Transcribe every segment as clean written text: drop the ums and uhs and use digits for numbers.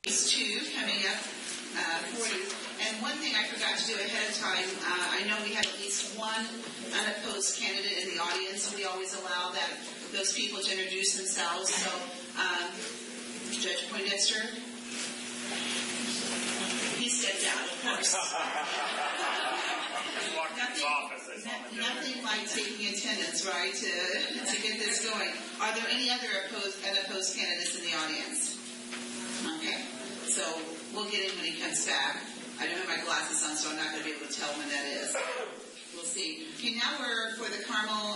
These two coming up for you. And one thing I forgot to do ahead of time, I know we have at least one unopposed candidate in the audience. We always allow those people to introduce themselves. So, Judge Poindexter, he stepped down, of course. Nothing like taking attendance, right, to get this going. Are there any other unopposed candidates in the audience? Okay, so we'll get him when he comes back. I don't have my glasses on, so I'm not going to be able to tell when that is. We'll see. Okay, now we're for the Carmel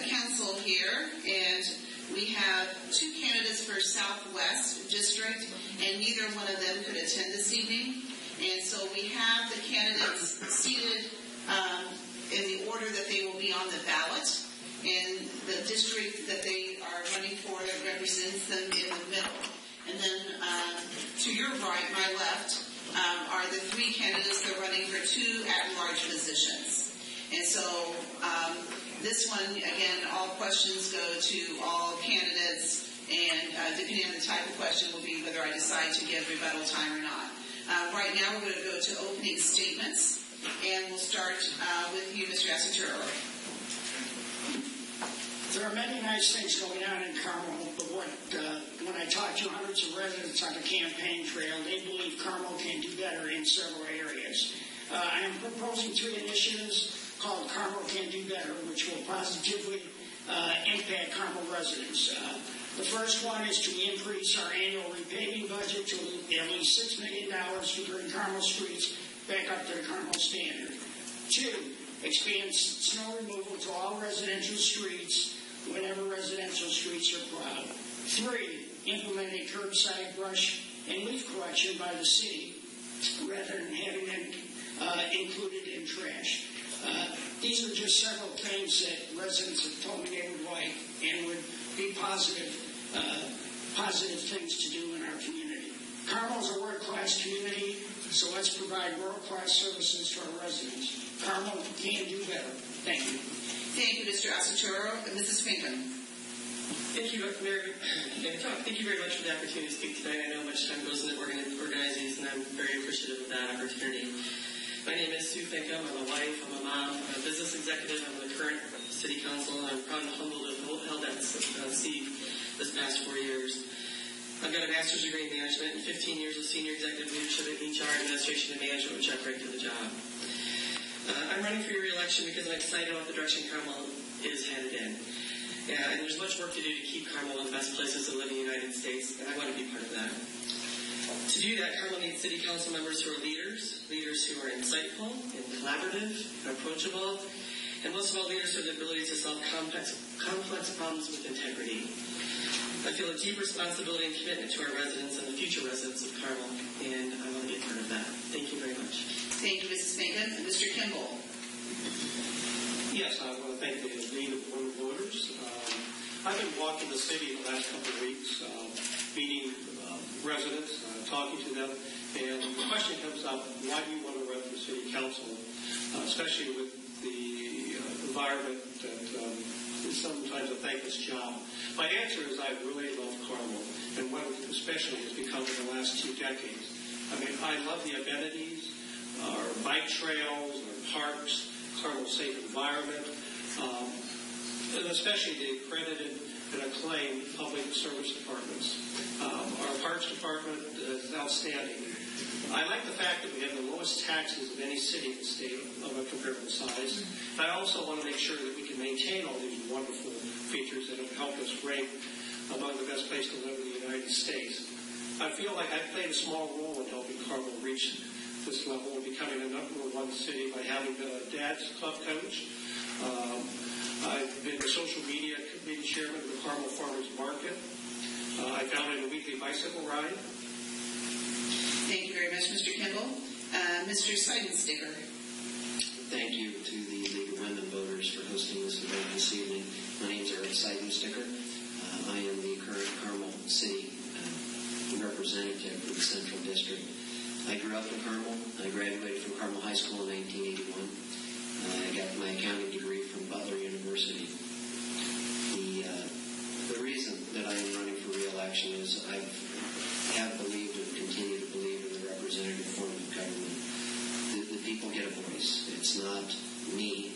Council here, and we have two candidates for Southwest District, and neither one of them could attend this evening. And so we have the candidates seated in the order that they will be on the ballot, and the district that they are running for that represents them in the middle. And then to your right, my left, are the three candidates that are running for two at-large positions. And so this one, again, all questions go to all candidates, and depending on the type of question will be whether I decide to give rebuttal time or not. Right now we're going to go to opening statements, and we'll start with you, Mr. Asaturo. There are many nice things going on in Carmel, but when I talk to hundreds of residents on the campaign trail, they believe Carmel can do better in several areas. I am proposing three initiatives called Carmel Can Do Better, which will positively impact Carmel residents. The first one is to increase our annual repaving budget to at least $6 million to bring Carmel streets back up to the Carmel standard. Two, expand snow removal to all residential streets whenever residential streets are plowed. Three, implement a curbside brush and leaf collection by the city rather than having them included in trash. These are just several things that residents have told me they would like and would be positive things to do in our community. Carmel is a world-class community, so let's provide world-class services to our residents. Carmel can do better. Thank you. Thank you, Mr. Asaturo. And Mrs. Finken. Thank you, Mayor. Thank you very much for the opportunity to speak tonight. I know much time goes into organizing these, and I'm very appreciative of that opportunity. My name is Sue Finkham. I'm a wife, I'm a mom, I'm a business executive, I'm the current city council, and I'm proud and humbled to have held that seat this past 4 years. I've got a master's degree in management and 15 years of senior executive leadership in HR, administration, and management, which I've right to the job. I'm running for your re-election because I'm excited about the direction Carmel is headed in. And there's much work to do to keep Carmel one of the best places to live in the United States, and I want to be part of that. To do that, Carmel needs city council members who are leaders who are insightful and collaborative and approachable, and most of all, leaders who have the ability to solve complex problems with integrity. I feel a deep responsibility and commitment to our residents and the future residents of Carmel, and I want to be part of that. Thank you very much. Thank you, Mrs. Finken. And Mr. Kimball. Yes, I want to thank the League of Women Voters. I've been walking the city the last couple of weeks, meeting residents, talking to them, and the question comes up, why do you want to run for city council, especially with the environment that is sometimes a thankless job? My answer is I really love Carmel, and what especially has become in the last 2 decades. I mean, I love the amenities, our bike trails, our parks, Carmel's safe environment, and especially the accredited and acclaimed public service departments. Our parks department is outstanding. I like the fact that we have the lowest taxes of any city in the state of a comparable size. And I also want to make sure that we can maintain all these wonderful features that have helped us rank among the best places to live in the United States. I feel like I've played a small role in helping Carmel reach this level of becoming a #1 city by having been a dad's club coach. I've been the social media committee chairman of the Carmel Farmers Market. I founded a weekly bicycle ride. Thank you very much, Mr. Kimball. Mr. Seidensticker. Thank you to the League of Women Voters for hosting this event this evening. My name is Eric Seidensticker. I am the current Carmel City representative for the Central District. I grew up in Carmel. I graduated from Carmel High School in 1981. I got my accounting degree from Butler University. The reason that I am running for re-election is I've have believed and continue to believe in the representative form of government. The people get a voice. It's not me.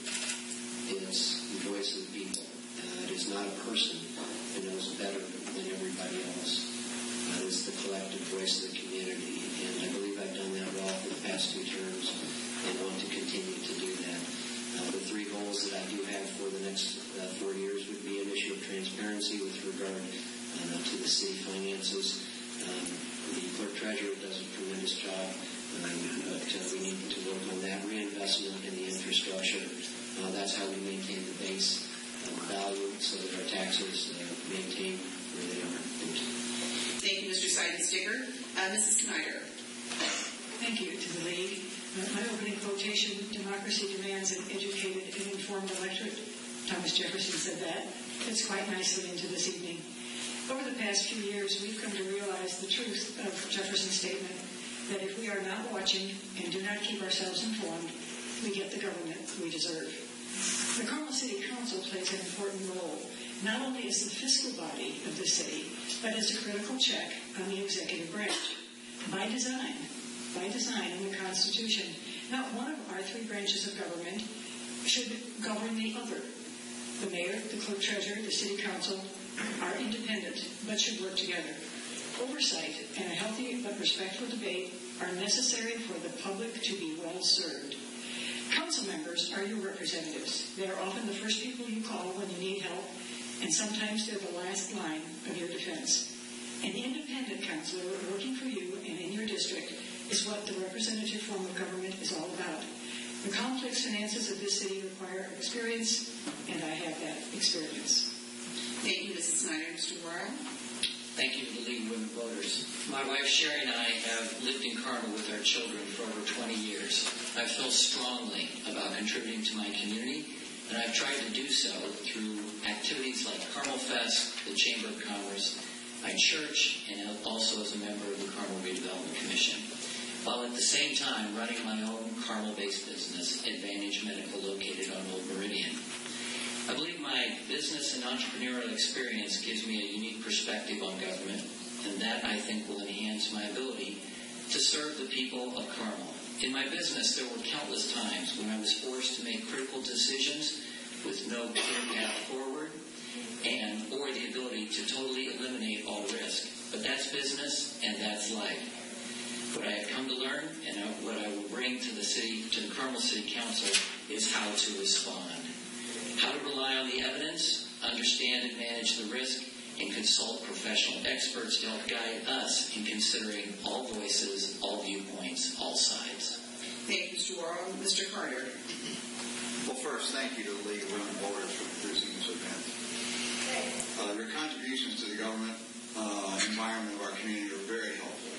It's the voice of the people. It is not a person who knows better than everybody else. It's the collective voice of the community. And I believe I've done that well for the past 2 terms and want to continue to do that. The 3 goals that I do have for the next 4 years would be an issue of transparency with regard to the city finances. The clerk treasurer does a tremendous job, but we need to work on that reinvestment in the infrastructure. That's how we maintain the base value so that our taxes maintain where they are. Thank you, Mr. Seidensticker. Mrs. Snyder. Thank you to the League. My opening quotation, democracy demands an educated and informed electorate. Thomas Jefferson said that. Fits quite nicely into this evening. Over the past few years, we've come to realize the truth of Jefferson's statement that if we are not watching and do not keep ourselves informed, we get the government we deserve. The Carmel City Council plays an important role, not only as the fiscal body of the city, but as a critical check on the executive branch. By design in the Constitution, not one of our 3 branches of government should govern the other. The mayor, the clerk treasurer, the city council are independent, but should work together. Oversight and a healthy but respectful debate are necessary for the public to be well served. Council members are your representatives. They are often the first people you call when you need help, and sometimes they're the last line of your defense. An independent councilor working for you and in your district is what the representative form of government is all about. The complex finances of this city require experience, and I have that experience. Thank you, Mrs. Snyder. Mr. Warren. Thank you to the League of Women Voters. My wife Sherry and I have lived in Carmel with our children for over 20 years. I feel strongly about contributing to my community, and I've tried to do so through activities like Carmel Fest, the Chamber of Commerce, my church, and also as a member of the Carmel Redevelopment Commission, while at the same time running my own Carmel-based business, Advantage Medical, located on Old Meridian. I believe my business and entrepreneurial experience gives me a unique perspective on government, and that, I think, will enhance my ability to serve the people of Carmel. In my business, there were countless times when I was forced to make critical decisions with no clear path forward or the ability to totally eliminate all risk. But that's business, and that's life. What I have come to learn and what I will bring to the Carmel City Council is how to respond. How to rely on the evidence, understand and manage the risk, and consult professional experts to help guide us in considering all voices, all viewpoints, all sides. Thank you, Mr. Warren. Mr. Carter. Well, first, thank you to the League of Women Voters for producing this event. Your contributions to the government environment of our community are very helpful.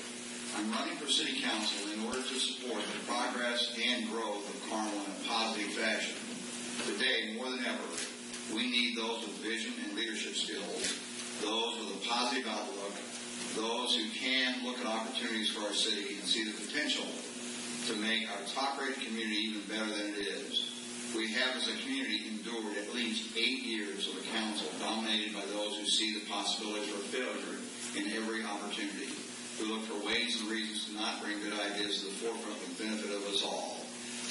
I'm running for City Council in order to support the progress and growth of Carmel in a positive fashion. Today, more than ever, we need those with vision and leadership skills, those with a positive outlook, those who can look at opportunities for our city and see the potential to make our top-rated community even better than it is. We have, as a community, endured at least 8 years of a council dominated by those who see the possibility for failure in every opportunity, who look for ways and reasons to not bring good ideas to the forefront for the benefit of us all.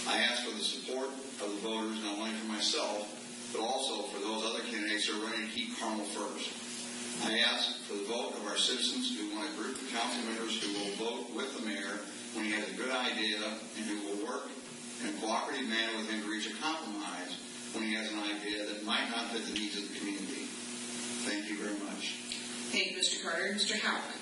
I ask for the support of the voters, not only for myself, but also for those other candidates who are running to keep Carmel first. I ask for the vote of our citizens who want a group of council members who will vote with the mayor when he has a good idea and who will work in a cooperative manner with him to reach a compromise when he has an idea that might not fit the needs of the community. Thank you very much. Thank you, Mr. Carter. Mr. Houck.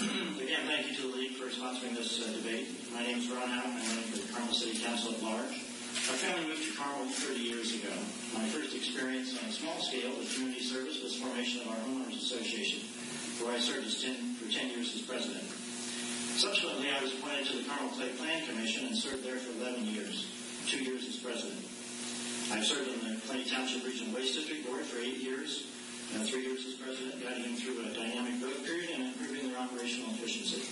Again, thank you to the League for sponsoring this debate. My name is Ron Houck. I'm running for the Carmel City Council at large. Our family moved to Carmel 30 years ago. My first experience on a small scale with community service was the formation of our homeowners association, where I served for 10 years as president. Subsequently, I was appointed to the Carmel Clay Plan Commission and served there for 11 years, 2 years as president. I've served on the Clay Township Regional Waste District Board for 8 years, 3 years as president, guiding them through a dynamic growth period and improving their operational efficiency.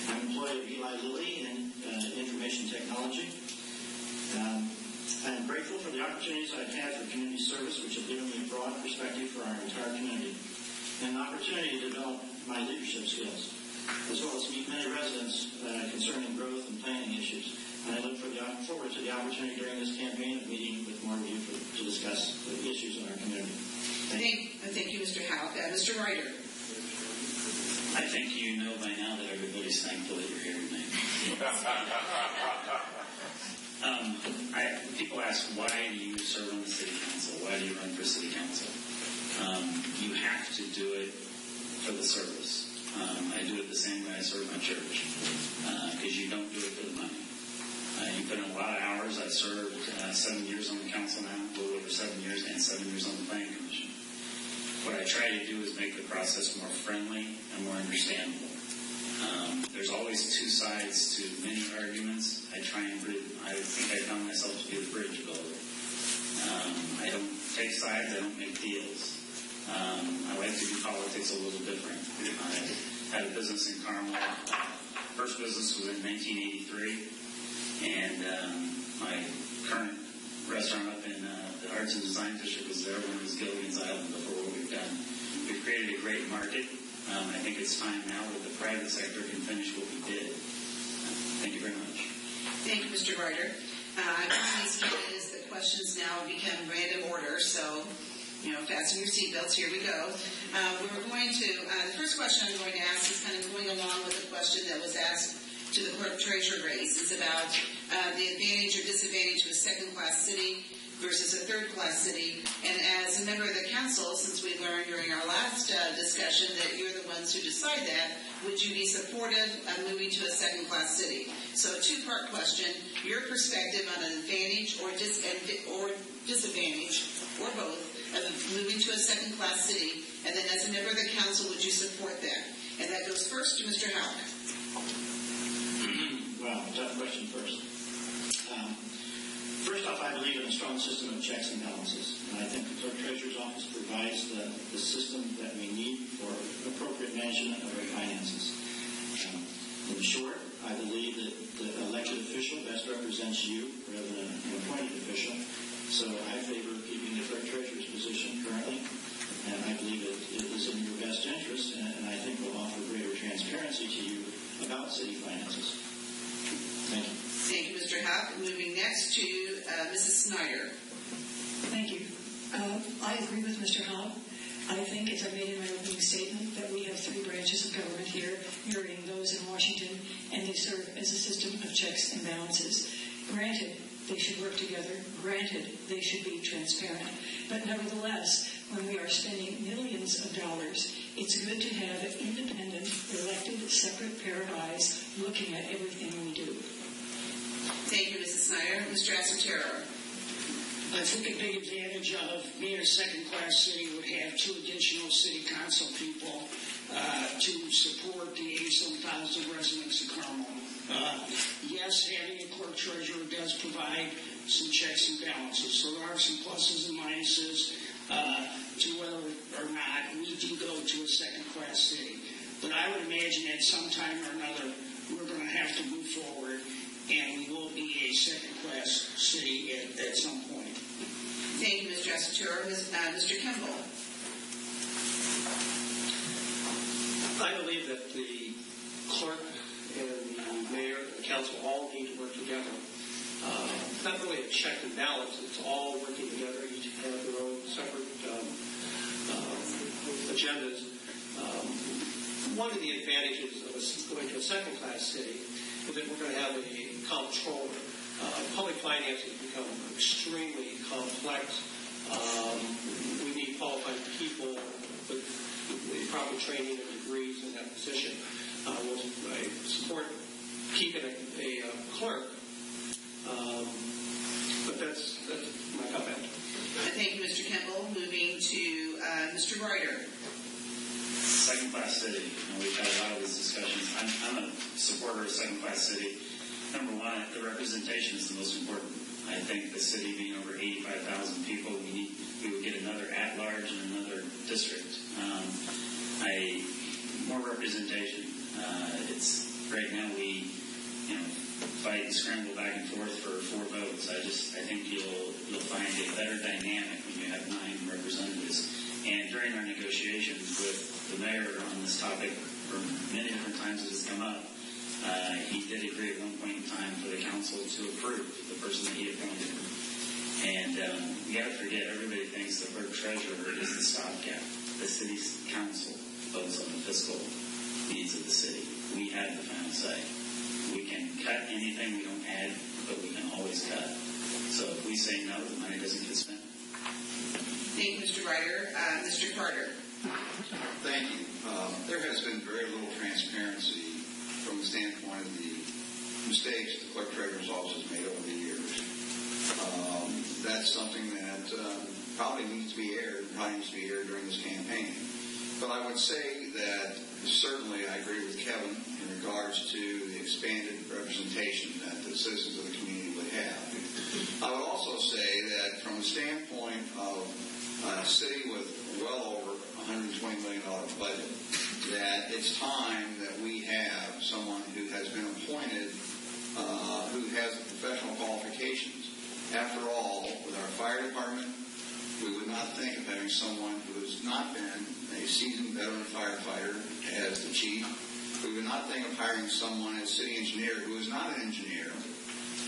I'm employed at Eli Lilly in information technology. I'm grateful for the opportunities I've had for community service, which have given me a broad perspective for our entire community, and an opportunity to develop my leadership skills. as well as meet many residents concerning growth and planning issues. And I look forward to the opportunity during this campaign of meeting with more of you to discuss the issues in our community. Thank you, Mr. Houck. Mr. Ryder. I think you know by now that everybody's thankful that you're here tonight. People ask, why do you serve on the city council? Why do you run for city council? You have to do it for the service. I do it the same way I serve my church, because you don't do it for the money. You put in a lot of hours. I served 7 years on the council now, a little over 7 years, and 7 years on the planning commission. What I try to do is make the process more friendly and more understandable. There's always two sides to many arguments. I think I found myself to be the bridge builder. I don't take sides. I don't make deals. I like to do politics a little different. I had a business in Carmel. First business was in 1983, and my current restaurant up in the Arts and Design District was there when it was Gilligan's Island before what we've done. We've created a great market. I think it's time now that the private sector can finish what we did. Thank you very much. Thank you, Mr. Ryder. I'm pleased to notice that questions now become random order, so fasten your seatbelts. Here we go. The first question I'm going to ask is kind of going along with the question that was asked to the clerk treasurer race. It's about the advantage or disadvantage of a second-class city versus a third-class city. And as a member of the council, since we learned during our last discussion that you're the ones who decide that, would you be supportive of moving to a second-class city? So a two-part question, your perspective on an advantage or disadvantage, or both, of moving to a second-class city, and then as a member of the council, would you support that? And that goes first to Mr. Houck. Well, tough question first. First off, I believe in a strong system of checks and balances. And I think the clerk treasurer's office provides the system that we need for appropriate management of our finances. In short, I believe that the elected official best represents you rather than an appointed official. So I favor keeping the clerk treasurer's position currently, and I believe it is in your best interest, and I think will offer greater transparency to you about city finances. Thank you. Thank you, Mr. Houck. Moving next to Mrs. Snyder. Thank you. I agree with Mr. Houck. I think, as I made in my opening statement, that we have three branches of government here, mirroring those in Washington, and they serve as a system of checks and balances. Granted, they should work together. Granted, they should be transparent. But nevertheless, when we are spending millions of dollars, it's good to have an independent, elected, separate pair of eyes looking at everything we do. Thank you, Mrs. Snyder. Mr. Asotero. I think a big advantage of being a second-class city would have 2 additional city council people to support the 87,000 residents of Carmel. Yes, having a clerk treasurer does provide some checks and balances, so there are some pluses and minuses to whether or not we do go to a second-class city. But I would imagine at some time or another we're going to have to move forward, and we will be a second-class city at some point. Thank you, Mr. Asotero. Mr. Kimball. I believe that the clerk and the mayor and the council all need to work together. Not really a check and balance. It's all working together. Each have their own separate agendas. One of the advantages of going to a second-class city is that we're going to have a comptroller. Public finances become extremely complex. We need qualified people with the proper training and degrees in that position. I support keeping a clerk, but that's my comment. Thank you, Mr. Kimball. Moving to Mr. Ryder. Second-class city, and we've had a lot of these discussions. I'm a supporter of second-class city. Number one, the representation is the most important. I think the city being over 85,000 people, we would get another at-large in another district. More representation. It's right now we fight and scramble back and forth for 4 votes. I think you'll find a better dynamic when you have 9 representatives. And during our negotiations with the mayor on this topic, for many different times times it has come up. He did agree at one point in time for the council to approve the person that he appointed. And you got to forget, everybody thinks the clerk treasurer is the stopgap. The city's council votes on the fiscal needs of the city. We have the final say. We can cut anything, we don't add, but we can always cut. So if we say no, the money doesn't get spent. Thank you, Mr. Ryder. Mr. Carter. Thank you. There has been very little transparency from the standpoint of the mistakes the clerk treasurer's office has made over the years. That's something that probably needs to be aired, during this campaign. But I would say that certainly I agree with Kevin in regards to the expanded representation that the citizens of the community would have. I would also say that from the standpoint of a city with well over $120 million budget, that it's time that we have someone who has been appointed, who has the professional qualifications. After all, with our fire department, we would not think of having someone who has not been a seasoned veteran firefighter as the chief. We would not think of hiring someone as city engineer who is not an engineer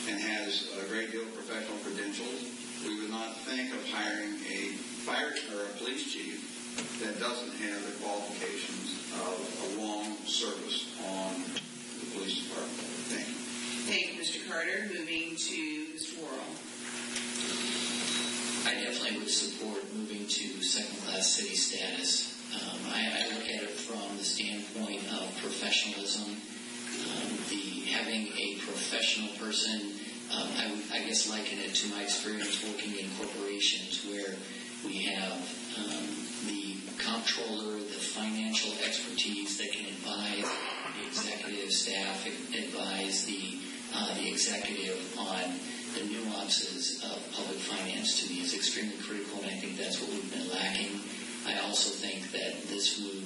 and has a great deal of professional credentials. We would not think of hiring a fire or a police chief that doesn't have the qualifications of a long service on the police department. Thank you. Thank you, Mr. Carter. Moving to Mr. Worrell. I definitely would support moving to second-class city status. I look at it from the standpoint of professionalism. Having a professional person, I guess liken it to my experience working in corporations where we have the comptroller, the financial expertise that can advise the executive staff, advise the executive on the nuances of public finance. To me is extremely critical, and I think that's what we've been lacking. I also think that this move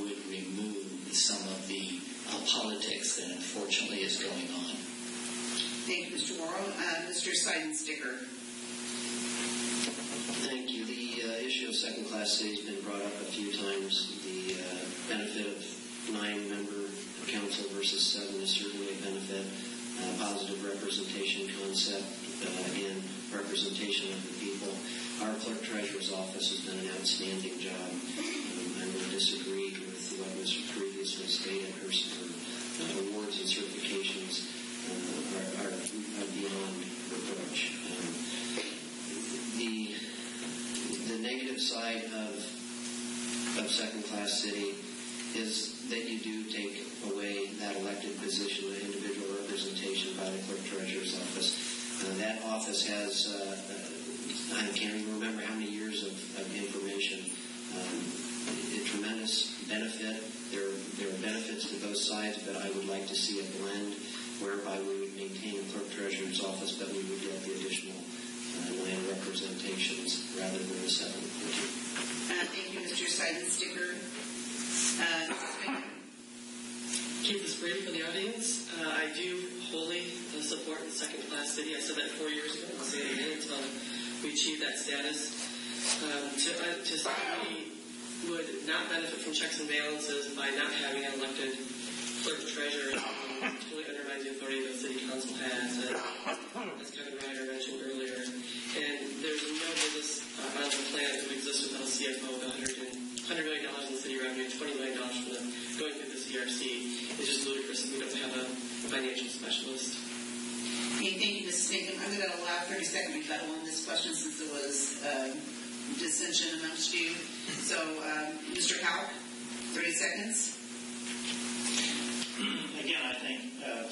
would remove some of the politics that unfortunately is going on. Thank you, Mr. Worrell. Mr. Seidensticker. Thank you. The issue of second-class city has been brought up a few times. The benefit of 9-member council versus 7 is certainly a benefit. Positive representation concept and representation of the people. Our clerk treasurer's office has done an outstanding job. I would disagree with what was previously stated. Her awards and certifications are beyond reproach. The negative side of second-class city is that you do take away that elected position of individual representation by the clerk treasurer's office. That office has, I can't even remember how many years of information. A tremendous benefit. There are benefits to both sides, but I would like to see a blend whereby we would maintain the clerk treasurer's office, but we would get the additional 9 representations rather than the 7. Thank you, Mr. Seidensticker. Keep this brief for the audience. I do wholly support the second-class city. I said that 4 years ago. I'll say it again until we achieve that status. To say we would not benefit from checks and balances by not having an elected clerk treasurer totally undermines the authority that the city council has, as Kevin Ryder mentioned earlier. And there's no business on the planet that would exist without a CFO with $100 million in city revenue, $20 million from them going through the CRC. It's just ludicrous that we don't have a financial specialist. Okay, thank you, Mrs. Stinkham. I'm going to allow 30-second rebuttal on this question since it was dissension amongst you. So, Mr. Houck, 30 seconds. Again, I think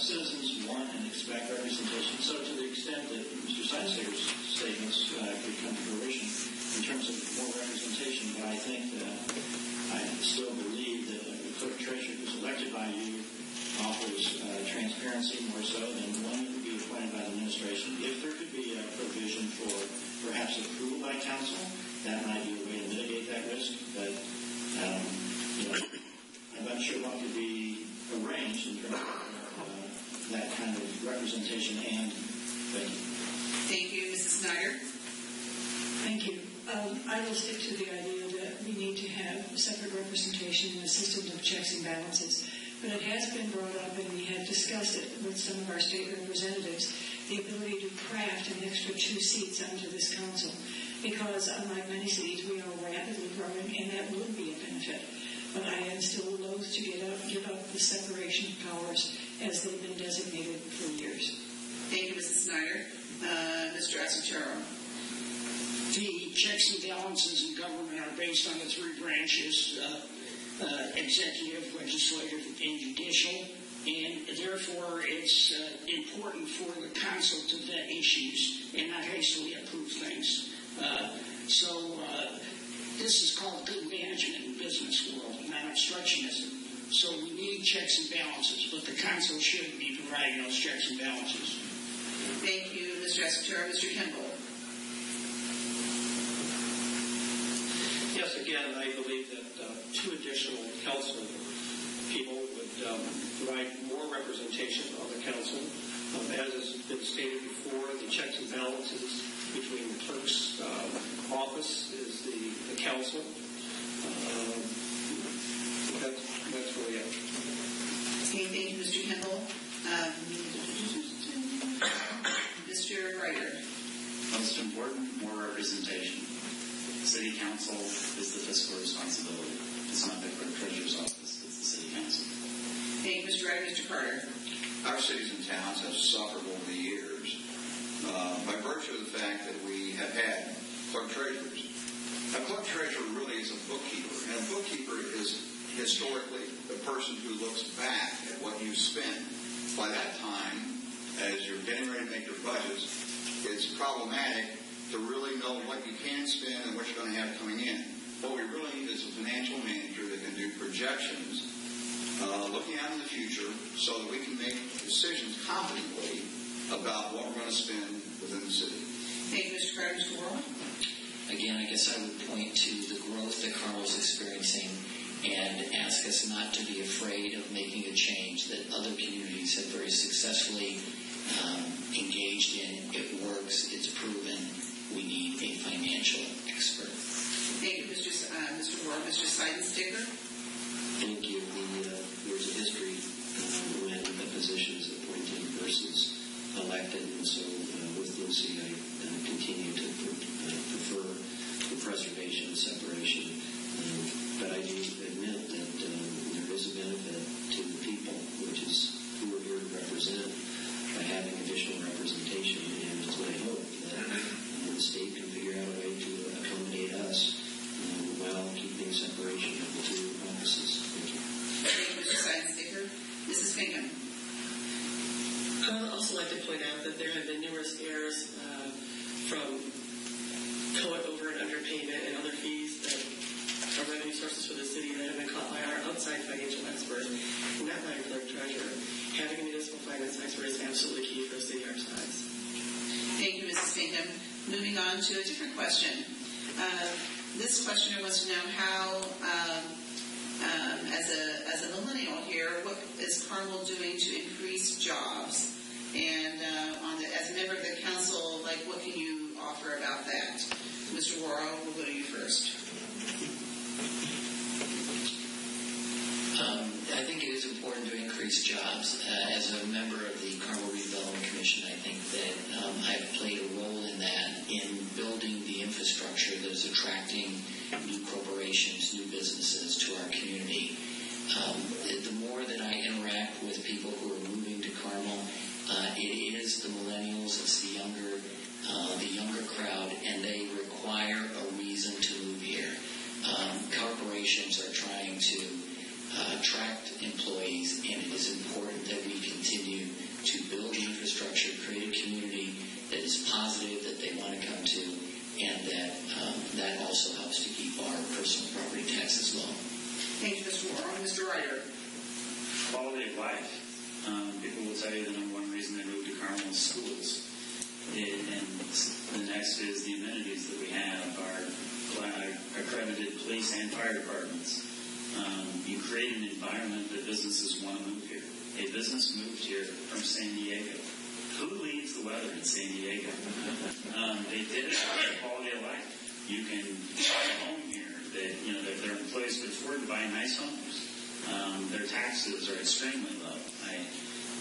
citizens want and expect representation. So to the extent that Mr. Seidenstiker's statements could come to fruition in terms of more representation, but I think that I still believe that the clerk treasurer who's elected by you offers transparency more so than one that would be appointed by the administration. If there could be a provision for perhaps approval by council, that might be a way to mitigate that risk. But I'm not sure what could be arranged in terms of that kind of representation and thank you. Thank you, Mrs. Snyder. Thank you. I will stick to the idea that we need to have separate representation in a system of checks and balances. but it has been brought up, and we have discussed it with some of our state representatives, the ability to craft an extra 2 seats onto this council, because unlike many cities, we are rapidly growing, and that would be a benefit. But I am still loath to give up the separation of powers as they've been designated for years. Thank you, Mrs. Snyder. Mr. Asutero. The checks and balances in government are based on the 3 branches, executive, legislative, and judicial, and therefore it's important for the council to vet issues and not hastily approve things. So this is called good management in the business world, not obstructionism. So we need checks and balances, but the council should be providing those checks and balances. Thank you, Mr. Asutero. Mr. Kimball. Yes, again, I believe that 2 additional council people would provide more representation on the council. As has been stated before, the checks and balances between the clerk's office is the council. That's really it. Okay, thank you, Mr. Kimball. Mr. Ryder. Most important, more representation. City council is the fiscal responsibility. It's not the clerk treasurer's office, it's the city council. Thank you, Mr. Ryder. Mr. Carter. Our cities and towns have suffered over the years by virtue of the fact that we have had clerk treasurers. A clerk treasurer really is a bookkeeper, and a bookkeeper is historically the person who looks back at what you spend. By that time, as you're getting ready to make your budgets, it's problematic to really know what you can spend and what you're going to have coming in. What we really need is a financial manager that can do projections, looking out in the future, so that we can make decisions confidently about what we're going to spend within the city. Thank you, Mr. Carter. Mr. Worrell. Again, I guess I would point to the growth that Carmel's experiencing and ask us not to be afraid of making a change that other communities have very successfully engaged in. It works. It's proven. We need a financial expert. Thank you, Mr. Worrell. Mr. Seidensticker. Thank you. There's a history when the position is appointed versus elected, and so with Lucy, I continue to prefer the preservation and separation. But I do admit that there is a benefit to the people, which is who we're here to represent, by having additional representation. And it's my hope that the state can figure out a way to accommodate us while keeping separation of the 2 offices. Thank you. Thank you, Mr. Seidensticker. Mrs. Bingham. I would also like to point out that there have been numerous errors from over and underpayment and other fees that are revenue sources for the city that have been caught by our outside financial expert, not by our clerk treasurer. Having a municipal finance expert is absolutely key for a city our size. Thank you, Mrs. Bingham. Moving on to a different question. This questioner wants to know how, as a millennial here, what is Carmel doing to increase jobs? And as a member of the council, what can you offer about that? Mr. Worrell, we'll go to you first. I think it is important to increase jobs. As a member of the Carmel Redevelopment Commission, I think that I've played a role in that, in building the infrastructure that is attracting new corporations, new businesses to our community. The more that I interact with people who are moving to Carmel, it is the millennials, it's the younger crowd, and they require a reason to move here. Corporations are trying to attract employees, and it is important that we continue to build the infrastructure, create a community that is positive, that they want to come to, and that also helps to keep our personal property taxes low. Thank you, Mr. Worrell. Mr. Ryder. Quality of life. People will tell you the number one reason they move to Carmel is schools. And the next is the amenities that we have, our accredited police and fire departments. You create an environment that businesses want to move here. A business moved here from San Diego. Who leaves the weather in San Diego? They did it for quality of life. You can buy a home here that their employees could afford to buy nice homes. their taxes are extremely low.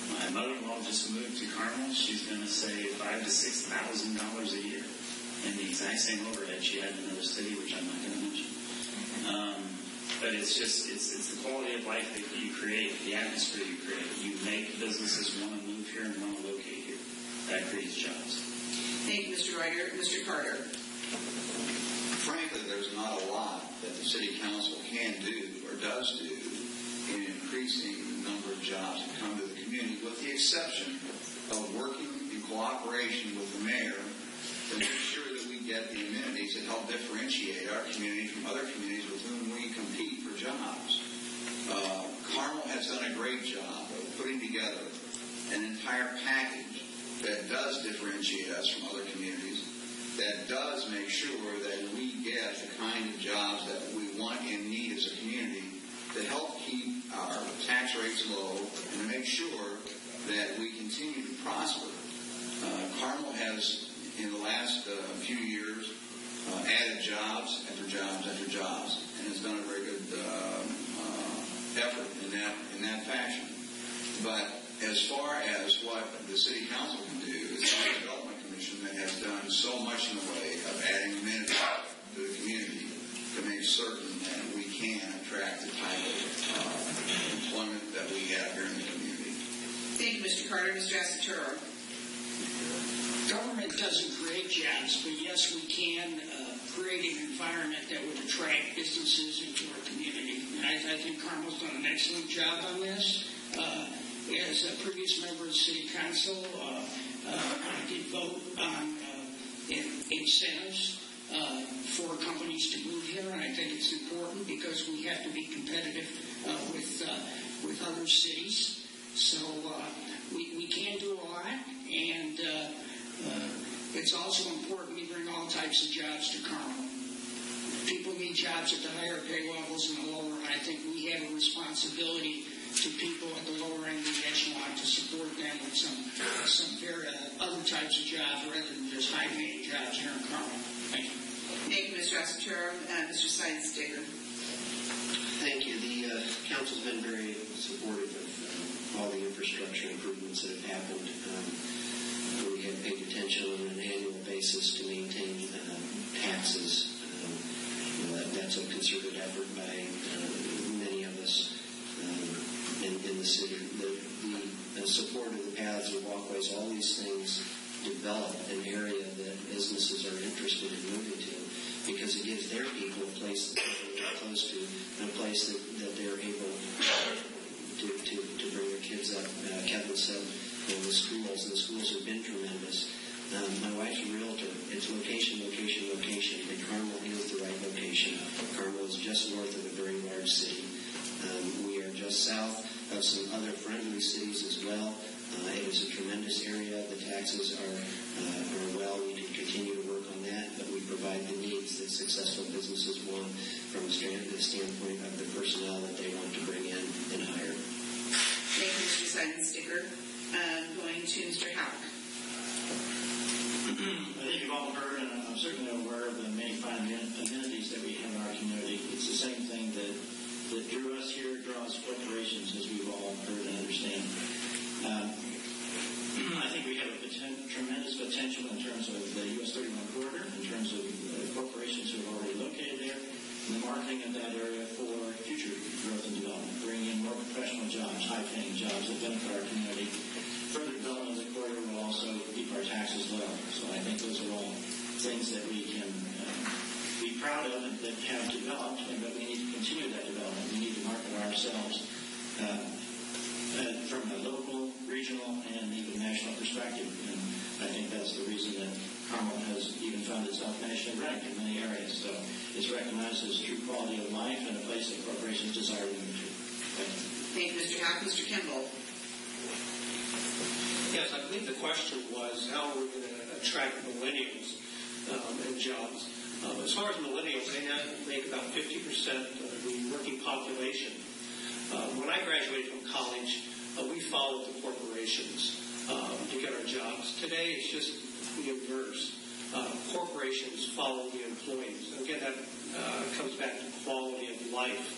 My mother-in-law just moved to Carmel. She's going to save $5,000 to $6,000 a year in the exact same overhead she had in another city, which I'm not going to mention. But it's the quality of life that you create, the atmosphere you create. You make businesses want to move here and want to locate here. That creates jobs. Thank you, Mr. Ryder. Mr. Carter. Frankly, there's not a lot that the City Council can do or does do in increasing the number of jobs that come to the community, with the exception of working in cooperation with the mayor to make sure that we get the amenities that help differentiate our community from other communities with whom we compete for jobs. Carmel has done a great job of putting together an entire package that does differentiate us from other communities, that does make sure that we get the kind of jobs that we want and need as a community to help keep our tax rates low and to make sure that we continue to prosper. Carmel has, in the last few years, added jobs after jobs after jobs, and has done a very good effort in that fashion. But as far as what the City Council can do, it's our Development Commission that has done so much in the way of adding amenities to the community to make certain that we can attract the type of employment that we have here in the community. Thank you, Mr. Carter. Mr. Asaturo. Government doesn't create jobs, but yes, we can create an environment that would attract businesses into our community. And I think Carmel's done an excellent job on this. As a previous member of the City Council, I did vote on incentives for companies to move here, and I think it's important because we have to be competitive with other cities. So we can do a lot, and it's also important we bring all types of jobs to Carmel. People need jobs at the higher pay levels and the lower, and I think we have a responsibility to people at the lower end of the echelon to support them with some very other types of jobs rather than just high-paying jobs here in Carmel. Thank you. Thank you, Mr. Asaturo. Mr. Seidensticker. Thank you. The council's been very supportive of all the infrastructure improvements that have happened. We have paid attention on an annual basis to maintain taxes. That's a concerted effort by many of us in the city. The support of the paths and walkways, all these things develop an area that businesses are interested in moving to because it gives their people a place that they're close to and a place that they're able to bring their kids up. Kevin said the schools have been tremendous. My wife's a realtor. It's location, location, location, and Carmel is the right location. Carmel is just north of a very large city. We are just south of some other friendly cities as well. It is a tremendous area. The taxes are well. We can continue to work on that, but we provide the needs that successful businesses want from the standpoint of the personnel that they want to bring in and hire. Thank you, Mr. Seidensticker. Going to Mr. Houck. I think you've all heard, and I'm certainly aware of the many fine amenities that we have in our community. It's the same thing that drew us here, draws corporations, as we've all heard and understand. I think we have a tremendous potential in terms of the U.S. 31 corridor, in terms of corporations who are already located there, and the marketing of that area for future growth and development, bringing in more professional jobs, high-paying jobs that benefit our community. Further development of the corridor will also keep our taxes low. So I think those are all things that we can be proud of and that have developed, but we need to continue that development. We need to market ourselves from a local, regional, and even national perspective. And I think that's the reason that Carmel has even found itself nationally ranked in many areas. So it's recognized as true quality of life and a place that corporations desire to move to. Thank you. Thank you, Mr. Houck. Mr. Kimball. Yes, I believe the question was how are we going to attract millennials and jobs. As far as millennials, they now make about 50% of the working population. When I graduated from college, we followed the corporations to get our jobs. Today, it's just the inverse. Corporations follow the employees. Again, that comes back to quality of life.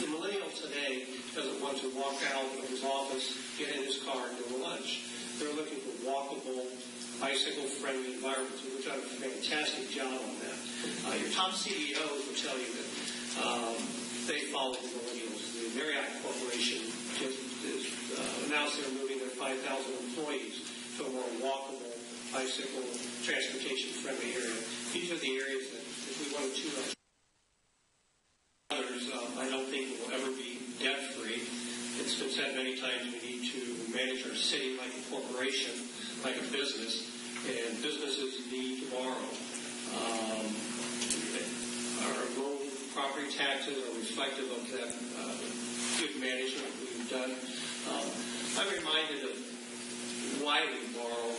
The millennial today doesn't want to walk out of his office, get in his car, and go to lunch. They're looking for walkable, bicycle-friendly environments, and we've done a fantastic job on that. Your top CEOs will tell you that they follow the millennials. The Marriott Corporation just announced they're moving their 5,000 employees to a more walkable, bicycle, transportation-friendly area. These are the areas that if we wanted to others, I don't think will ever be debt-free. It's been said many times we need to manage our city like a corporation, like a business, and businesses need to borrow. Our low property taxes are reflective of that good management we've done. I'm reminded of why we borrow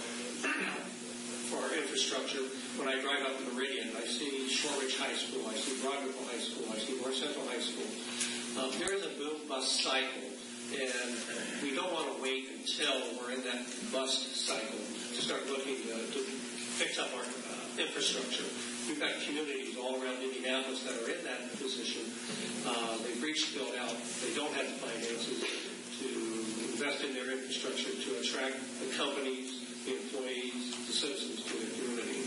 for our infrastructure. When I drive up Meridian, I see Shortridge High School, I see Broadville High School, I see North Central High School. There is a boom-bust cycle, and we don't want to wait until we're in that bust cycle to start looking to fix up our infrastructure. We've got communities all around Indianapolis that are in that position. They've reached build out. They don't have the finances to invest in their infrastructure to attract the companies, the employees, the citizens to their community.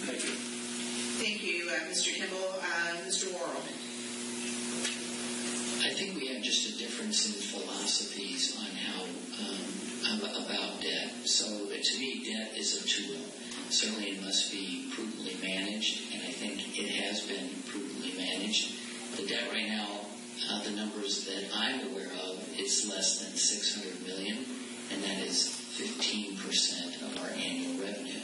Thank you. Thank you, Mr. Kimball. Mr. Worrell. I think we have just a difference in philosophies on how about debt. So to me, debt is a tool. Certainly it must be prudently managed, and I think it has been prudently managed. The debt right now, the numbers that I'm aware of, it's less than $600 million, and that is 15% of our annual revenue.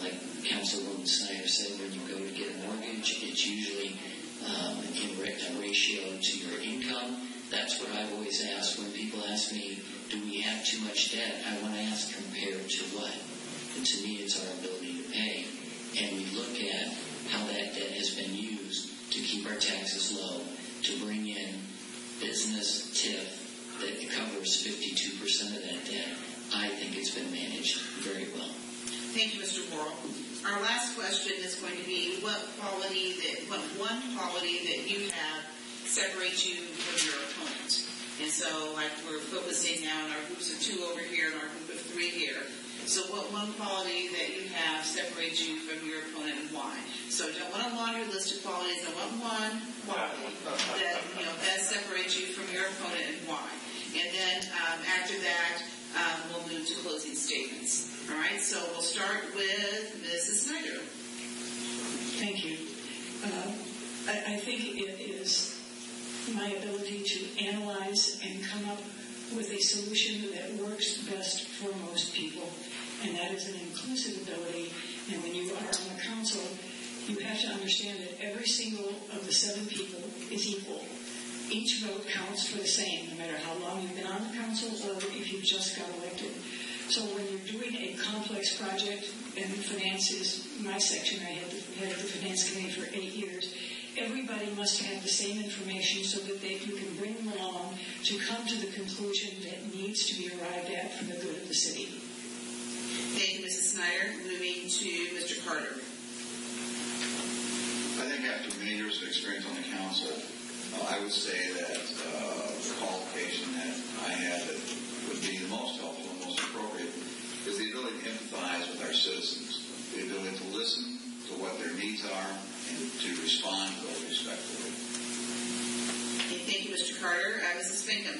Like Councilwoman Snyder said, when you go to get a mortgage, it's usually in a ratio to your income. That's what I've always asked when people ask me, do we have too much debt? I want to ask, compared to what? And to me, it's our ability to pay. And we look at how that debt has been used to keep our taxes low, to bring in business TIF that covers 52% of that debt. I think it's been managed very well. Thank you, Mr. Worrell. Our last question is going to be what one quality that you have separates you from your opponent. And so, like, we're focusing now on our groups of 2 over here and our group of 3 here. So what one quality that you have separates you from your opponent and why? So I don't want a laundry list of qualities. I want one quality that, best separates you from your opponent and why. And then after that, we'll move to closing statements. All right, so we'll start with Mrs. Snyder. Thank you. I think it is my ability to analyze and come up with a solution that works best for most people, and that is an inclusive ability. And when you are on the council, you have to understand that every single of the 7 people is equal. Each vote counts for the same, no matter how long you've been on the council or if you just got elected. So when you're doing a complex project, and finance is my section, I had the finance committee for 8 years, everybody must have the same information so that you can bring them along to come to the conclusion that needs to be arrived at for the good of the city. Thank you, Mrs. Snyder. Moving to Mr. Carter. I think after many years of experience on the council, I would say that the qualification that I had that would be the most helpful and most appropriate is the ability to empathize with our citizens, the ability to listen to what their needs are and to respond to those respectfully. Okay, thank you, Mr. Carter. Mrs. Finkham.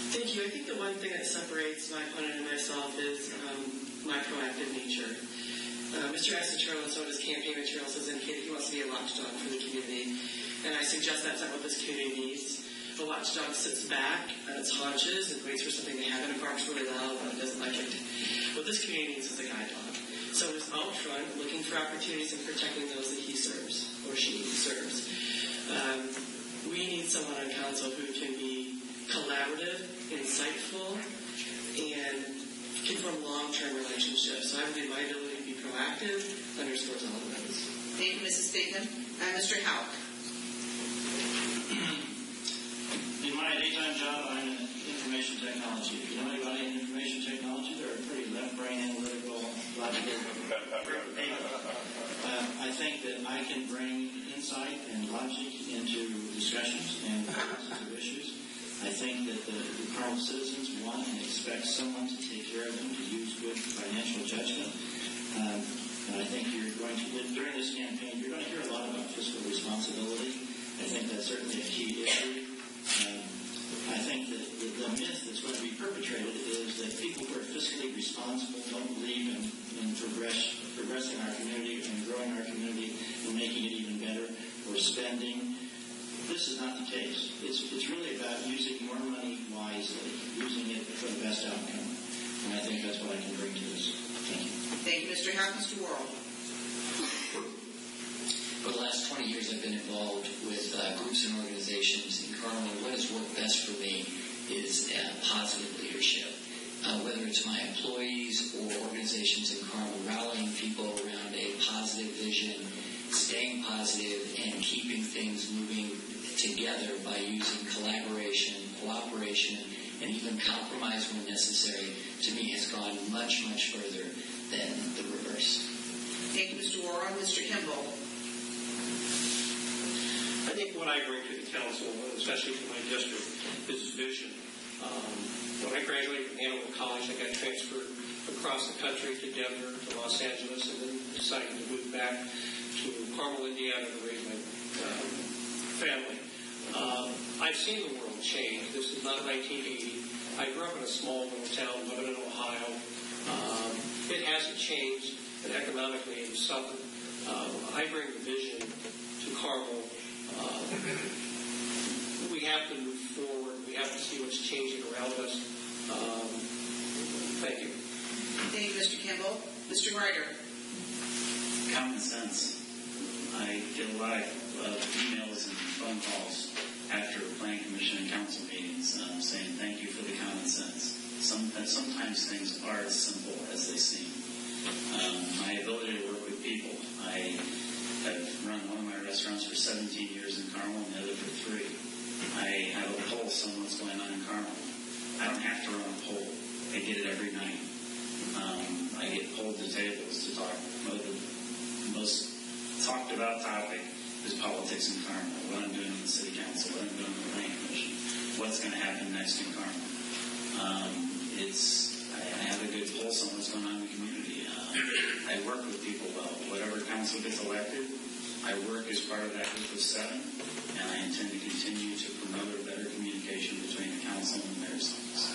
Thank you. I think the one thing that separates my opponent and myself is my proactive nature. Mr. Ascentrone, so his campaign materials has indicated he wants to be a watchdog for the community. And I suggest that's not what this community needs. A watchdog sits back on its haunches and waits for something to happen and barks really loud when it doesn't like it. What this community needs is a guide dog. So he's out front looking for opportunities and protecting those that he serves or she serves. We need someone on council who can be collaborative, insightful, and can form long-term relationships. So I believe my ability to be proactive underscores all of those. Thank you, Mrs. Finkham. Mr. Houck. In my daytime job, I'm in information technology. If you know anybody in information technology, they're a pretty left-brain, analytical, logical group of people. I think that I can bring insight and logic into discussions and sensitive issues. I think that the Carmel citizens want and expect someone to take care of them, to use good financial judgment. And I think you're going to, during this campaign, you're going to hear a lot about fiscal responsibility. I think that's certainly a key issue. I think that the myth that's going to be perpetrated is that people who are fiscally responsible don't believe in progressing our community and growing our community and making it even better, or spending. This is not the case. It's really about using more money wisely, using it for the best outcome. And I think that's what I can bring to this. Thank you. Thank you, Mr. Howe. Mr. Worrell. For the last 20 years, I've been involved with groups and organizations in Carmel. What has worked best for me is positive leadership. Whether it's my employees or organizations in Carmel, rallying people around a positive vision, staying positive, and keeping things moving together by using collaboration, cooperation, and even compromise when necessary, to me has gone much, much further than the reverse. Thank you, Mr. Worrell. Mr. Kimball. I think what I bring to the council, especially to my district, is vision. When I graduated from Hannibal College, I got transferred across the country to Denver, to Los Angeles, and then decided to move back to Carmel, Indiana to raise my family. I've seen the world change. This is not 1980. I grew up in a small little town, Lebanon, Ohio. It hasn't changed, and economically it suffered. I bring the vision to Carmel. We have to move forward. We have to see what's changing around us. Thank you. Thank you, Mr. Kimball. Mr. Ryder. Common sense. I get a lot of emails and phone calls after planning commission and council meetings saying thank you for the common sense. Sometimes things are as simple as they seem. My ability to work with people. I have run one of my restaurants for 17 years in Carmel and the other for 3. I have a pulse on what's going on in Carmel. I don't have to run a poll. I get it every night. I get pulled to tables to talk. The most talked about topic is politics in Carmel. What I'm doing in the city council, what I'm doing in the planning commission, what's going to happen next in Carmel. I have a good pulse on what's going on in the community. I work with people well. Whatever council gets elected, I work as part of that group of 7, and I intend to continue to promote a better communication between the council and the mayor's office.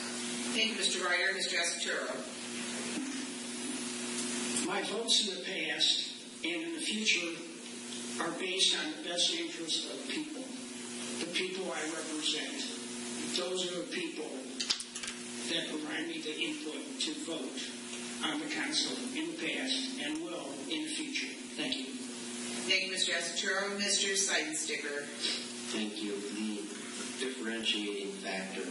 Thank you, Mr. Ryder. Mr. Asaturo. My votes in the past and in the future are based on the best interest of people, the people I represent. Those are the people that provide me the input to vote on the council in the past and will in the future. Thank you. Thank you, Mr. Asaturo. Mr. Seidensticker. Thank you. The differentiating factor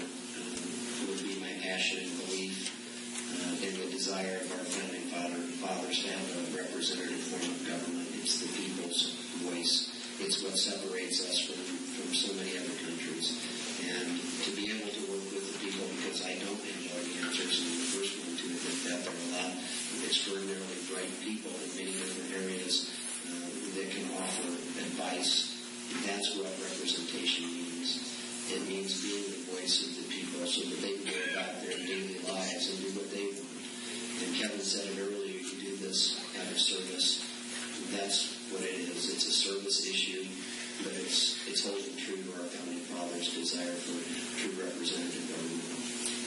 would be my passion and belief in the desire of our founding fathers to have a representative form of government. It's the people's voice. It's what separates us from so many other countries. And to be able to work with the people, because I don't enjoy the answers, and the first one to admit that there are a lot of extraordinarily bright people in many different areas that can offer advice. That's what representation means. It means being the voice of the people so that they can go about their daily lives and do what they want. And Kevin said it earlier, you do this out of service. That's what it is. It's a service issue, but it's holding true to our founding fathers' desire for true representative government.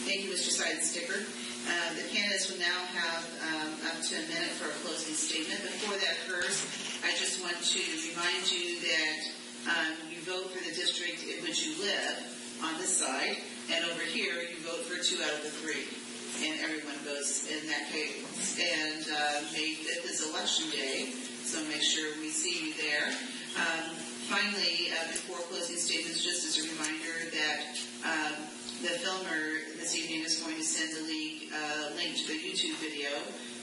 Thank you, Mr. Seidensticker. The candidates will now have up to a minute for a closing statement. Before that occurs, I just want to remind you that you vote for the district in which you live on this side, and over here you vote for 2 out of the 3. And everyone votes in that case. And May 5th is Election Day, so make sure we see you there. Finally, before closing statements, just as a reminder that the filmer this evening is going to send the league link to the YouTube video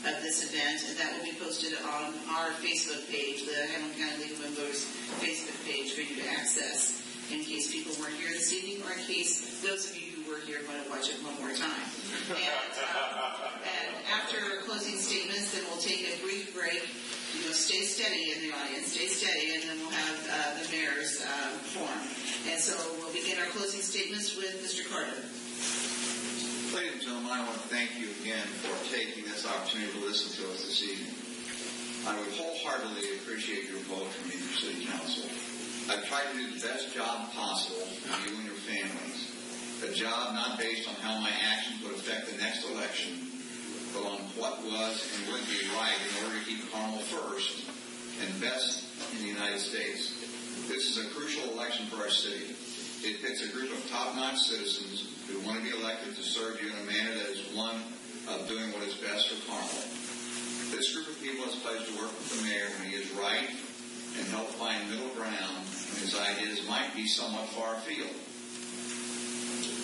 of this event, and that will be posted on our Facebook page, the Hamilton County League of Women Voters Facebook page, for you to access. in case people weren't here this evening, or in case those of you who were here want to watch it one more time. And after closing statements, then we'll take a brief break. Stay steady in the audience, stay steady, and then we'll have the mayor's forum. And so we'll begin our closing statements with Mr. Carter. Ladies and gentlemen, I want to thank you again for taking this opportunity to listen to us this evening. I would wholeheartedly appreciate your vote for me for City Council. I've tried to do the best job possible for you and your families. A job not based on how my actions would affect the next election, but on what was and would be right in order to keep Carmel first and best in the United States. This is a crucial election for our city. It pits a group of top-notch citizens who want to be elected to serve you in a manner that is one of doing what is best for Carmel. This group of people has pledged to work with the mayor when he is right and help find middle ground when his ideas might be somewhat far afield.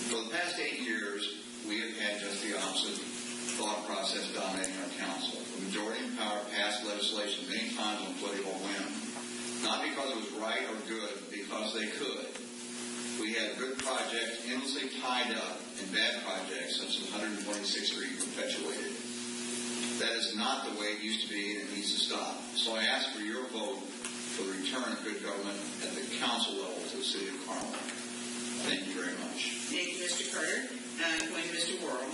For the past 8 years, we have had just the opposite thought process dominating our council. The majority in power passed legislation many times on political whim, not because it was right or good, but because they could. We had good projects endlessly tied up and bad projects such as 126th Street perpetuated. That is not the way it used to be, and it needs to stop. So I ask for your vote for the return of good government at the council level to the city of Carmel. Thank you very much. Thank you, Mr. Carter. I'm going to Mr. Worrell.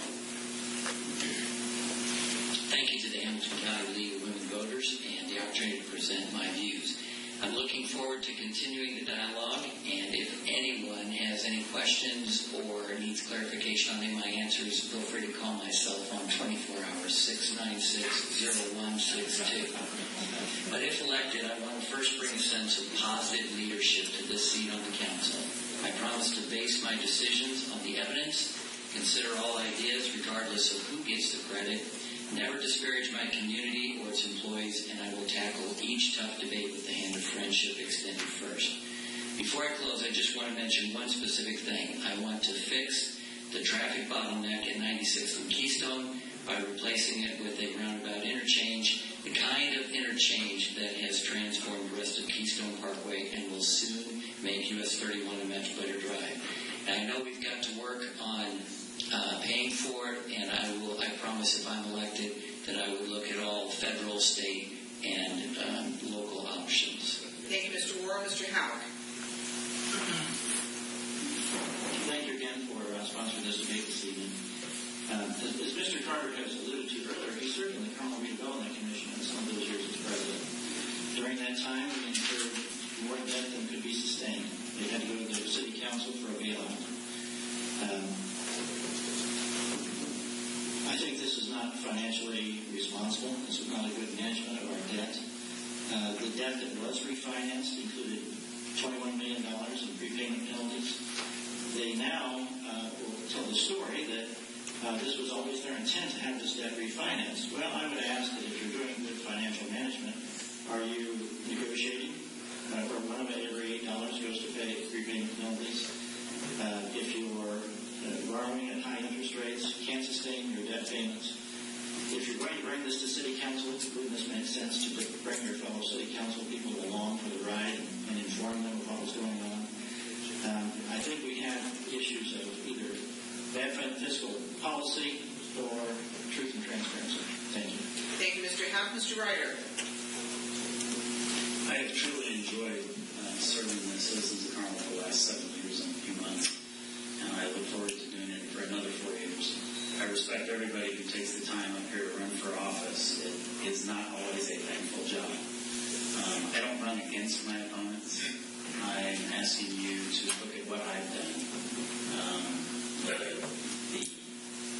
Thank you to the Hamilton County League of Women Voters and the opportunity to present my views. I'm looking forward to continuing the dialogue, and if anyone has any questions or needs clarification on any of my answers, feel free to call my cell phone 24 hours, 696-0162. But if elected, I want to first bring a sense of positive leadership to this seat on the council. I promise to base my decisions on the evidence, consider all ideas regardless of who gets the credit, never disparage my community or its employees, and I will tackle each tough debate with the hand of friendship extended first. Before I close, I just want to mention one specific thing. I want to fix the traffic bottleneck at 96th and Keystone by replacing it with a roundabout interchange, the kind of interchange that has transformed the rest of Keystone Parkway and will soon make US 31 a much better drive. And I know we've got to work on paying for it, and I promise if I'm elected that I would look at all federal, state, and local options. Thank you, Mr. Worrell. Mr. Houck. Thank you again for sponsoring this debate this evening. As Mr. Carter has alluded to earlier, he served in the Carmel Redevelopment Commission in some of those years as president. During that time, we incurred more debt than could be sustained. They had to go to the city council for a bailout. I think this is not financially responsible. This is not a good management of our debt. The debt that was refinanced included $21 million in prepayment penalties. They now will tell the story that this was always their intent to have this debt refinanced. Well, I would ask that if you're doing good financial management, are you negotiating where one of every $8 goes to pay prepayment penalties? If you're borrowing at high interest rates, can't sustain your debt payments. If you're going to bring this to City Council, wouldn't this make sense to bring your fellow City Council people along for the ride and inform them of what was going on? I think we have issues of either bad fiscal policy or truth and transparency. Thank you. Thank you, Mr. Houck. Mr. Ryder. I have truly enjoyed serving the citizens of Carmel for the last 7 years and a few months, and I look forward to doing it for another 4 years. I respect everybody who takes the time up here to run for office. It is not always a thankful job. I don't run against my opponents. I'm asking you to look at what I've done. The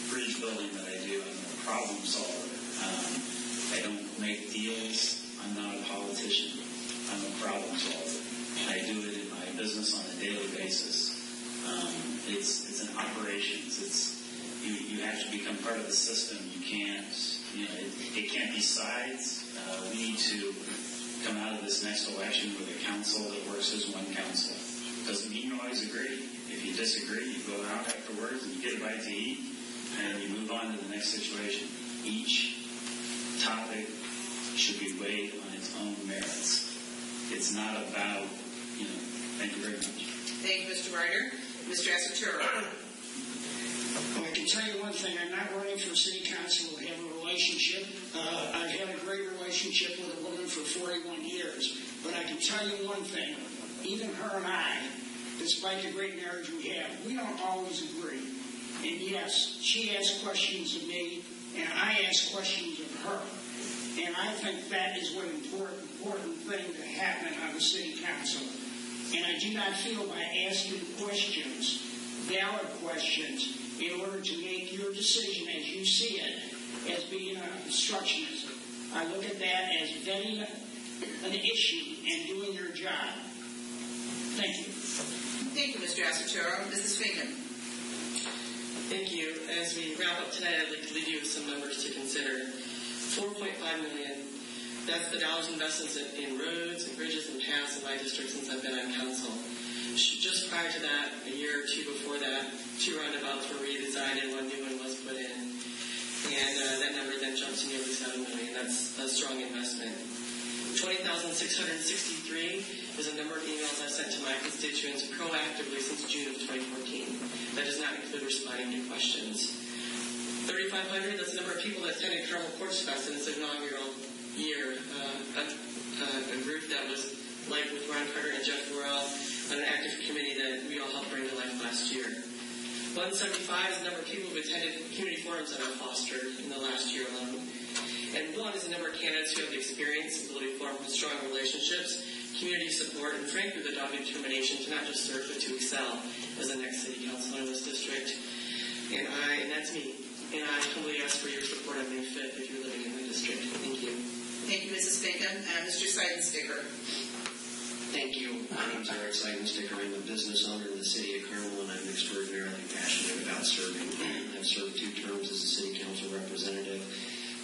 bridge building that I do, I'm a problem solver. I don't make deals. I'm not a politician. I'm a problem solver. I do it in my business on a daily basis. It's an operations. You have to become part of the system. You can't, it can't be sides. We need to come out of this next election with a council that works as one council. Doesn't mean you always agree. If you disagree, you go out afterwards and you get a bite to eat, and you move on to the next situation. Each topic should be weighed on its own merits. It's not about, thank you very much. Thank you, Mr. Ryder. Mr. Asaturo. Well, I can tell you one thing. I'm not running for city council to have a relationship. I've had a great relationship with a woman for 41 years. But I can tell you one thing. Even her and I, despite the great marriage we have, we don't always agree. And yes, she asks questions of me, and I ask questions of her. And I think that is one important thing to happen on the city council. And I do not feel by asking questions, valid questions, in order to make your decision as you see it, as being obstructionism. I look at that as vetting an issue and doing your job. Thank you. Thank you, Mr. Asaturo. Mrs. Finken. Thank you. As we wrap up tonight, I'd like to leave you with some numbers to consider. $4.5 million. That's the dollars investments in roads and bridges and paths in my district since I've been on council. Just prior to that, a year or two before that, 2 roundabouts were redesigned and 1 new one was put in. And that number then jumped to nearly $7 million. That's a strong investment. 20,663 is the number of emails I've sent to my constituents proactively since June of 2014. That does not include responding to questions. 3,500, that's the number of people that attended Carmel Porch Fest in its inaugural year. A group that was, like with Ron Carter and Jeff Worrell, on an active committee that we all helped bring to life last year. 175 is the number of people who attended community forums that I've fostered in the last year alone. And 1 is the number of candidates who have the experience, ability to form strong relationships, community support, and frankly the dogged determination to not just serve but to excel as the next city councilor in this district. And that's me. And I humbly ask for your support on May 5th if you're living in my district. Thank you. Thank you, Mrs. Finken. Mr. Seidensticker. Thank you. My name is Eric Seidensticker. I'm a business owner in the city of Carmel, and I'm extraordinarily passionate about serving. I've served 2 terms as a city council representative.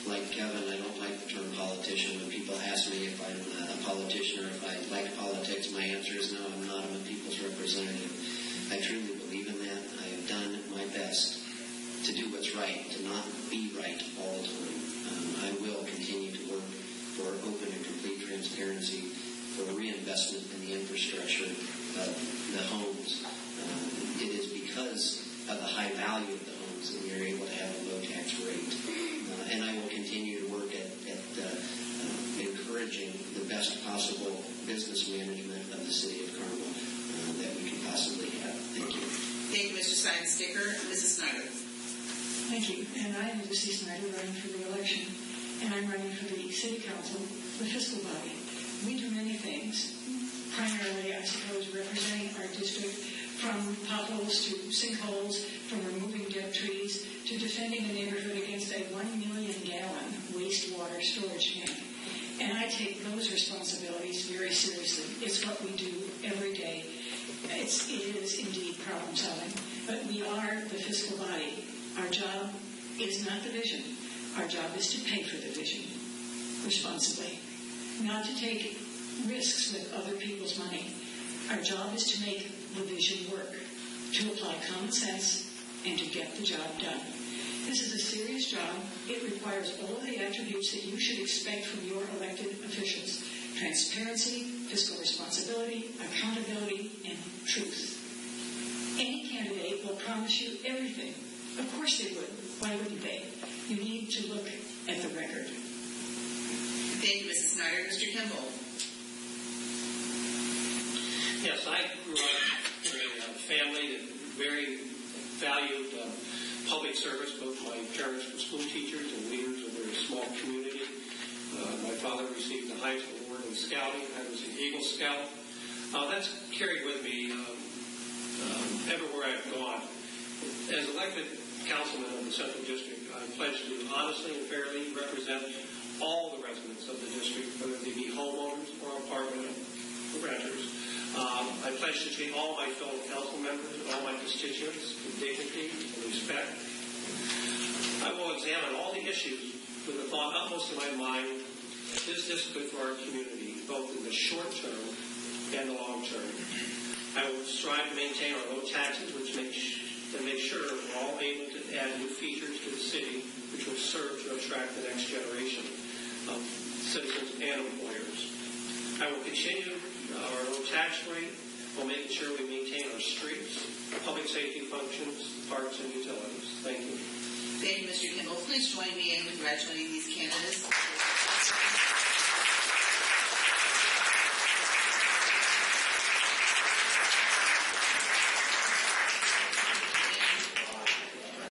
Like Kevin, I don't like the term politician. When people ask me if I'm a politician or if I like politics, my answer is no, I'm not. I'm a people's representative. I truly believe in that. I have done my best to do what's right, to not be right all the time. I will continue to work for open and complete transparency, for reinvestment in the infrastructure of the homes. It is because of the high value of the homes that we are able to have a low tax rate. And I will continue to work at encouraging the best possible business management of the city of Carmel that we can possibly have. Thank you. Thank you, Mr. Seidensticker. Mrs. Snyder. Thank you. And I am Lucy Snyder, running for re-election. And I'm running for the City Council, the fiscal body. We do many things. Primarily, I suppose, representing our district from potholes to sinkholes, from removing dead trees, to defending the neighborhood against a 1 million gallon wastewater storage tank. And I take those responsibilities very seriously. It's what we do every day. It is indeed problem solving. But we are the fiscal body. Our job is not the vision. Our job is to pay for the vision responsibly, not to take risks with other people's money. Our job is to make the vision work, to apply common sense, and to get the job done. This is a serious job. It requires all of the attributes that you should expect from your elected officials: transparency, fiscal responsibility, accountability, and truth. Any candidate will promise you everything. Of course they would. Why wouldn't they? You need to look at the record. Thank you, Mrs. Snyder. Mr. Kimball. Yes, I grew up in a family that very valued public service. Both my parents were school teachers and leaders of their small community. My father received the highest award in scouting. I was an Eagle Scout. That's carried with me everywhere I've gone. As elected councilman of the Central District, I pledge to honestly and fairly represent all the residents of the district, whether they be homeowners or apartment renters. I pledge to treat all my fellow council members and all my constituents with dignity and respect. I will examine all the issues with the thought utmost in my mind that is good for our community, both in the short term and the long term. I will strive to maintain our low taxes, which make sure we're all able to add new features to the city, which will serve to attract the next generation of citizens and employers. I will continue our low tax rate while making sure we maintain maintain our streets, public safety functions, parks, and utilities. Thank you. Thank you, Mr. Kimball. Please join me in congratulating these candidates.